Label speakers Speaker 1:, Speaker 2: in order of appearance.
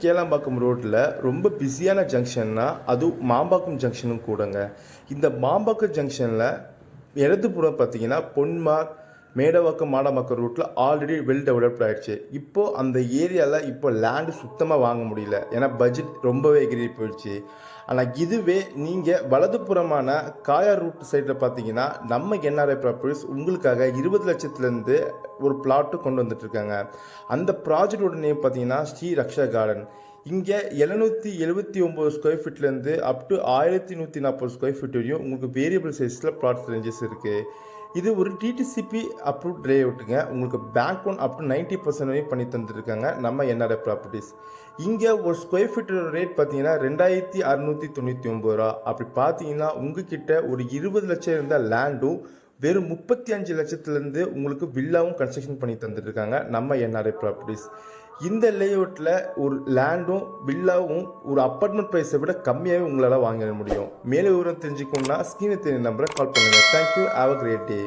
Speaker 1: கேளம்பாக்கம் ரோட்டில் ரொம்ப பிஸியான ஜங்ஷன்னா அதுவும் மாம்பாக்கம் ஜங்ஷனும் கூடங்க. இந்த மாம்பாக்கம் ஜங்ஷனில் இடதுபுறம் பார்த்தீங்கன்னா பொன்மார்க் மேடவாக்கம் மாடம்பாக்கம் ரூட்டில் ஆல்ரெடி வெல் டெவலப்ட் ஆயிடுச்சு. இப்போது அந்த ஏரியாவில் இப்போ லேண்டு சுத்தமாக வாங்க முடியல, ஏன்னா பட்ஜெட் ரொம்பவே எகிரி போயிடுச்சு. ஆனால் இதுவே நீங்கள் வலதுபுறமான காயார் ரூட் சைடில் பார்த்தீங்கன்னா நம்ம என்ஆர்ஐ ப்ராப்பர்ட்டிஸ் உங்களுக்காக 20 லட்சத்துலேருந்து ஒரு பிளாட்டு கொண்டு வந்துட்டுருக்காங்க. அந்த ப்ராஜெக்டோட நேம் பார்த்தீங்கன்னா ஸ்ரீ ரக்ஷா கார்டன். இங்கே 779 ஸ்கொயர் ஃபீட்லேருந்து அப் டு 1140 ஸ்கொயர் ஃபீட் வரையும் உங்களுக்கு வேரியபிள் சைஸில் பிளாட் ரேஞ்சஸ் இருக்குது. இது ஒரு டிடிசிபி அப்ரூவ்ட் லேஅவுட்டுங்க. உங்களுக்கு பேங்க் லோன் அப் டு 90% வரையும் பண்ணி தந்துருக்காங்க நம்ம என்ஆர்ஐ ப்ராப்பர்ட்டிஸ். இங்கே ஒரு ஸ்கொயர் ஃபீட்டோட ரேட் பார்த்தீங்கன்னா 2699 ரூபா. அப்படி பார்த்தீங்கன்னா உங்ககிட்ட ஒரு 20 லட்சம் இருந்த லேண்டும் வெறும் 35 லட்சத்துலேருந்து உங்களுக்கு வில்லாவும் கன்ஸ்ட்ரக்ஷன் பண்ணி தந்துட்டுருக்காங்க நம்ம என்ஆர்ஐ ப்ராப்பர்ட்டிஸ். இந்த லேஅவுட்டில் ஒரு லேண்டும் வில்லாவும் ஒரு அப்பார்ட்மெண்ட் ப்ரைஸை விட கம்மியாகவே உங்களால் வாங்கிட முடியும். மேலே விவரம் தெரிஞ்சுக்கணுன்னா ஸ்க்ரீனில் தெரிஞ்ச நம்பரை கால் பண்ணுங்கள். Thank you. Have a great day.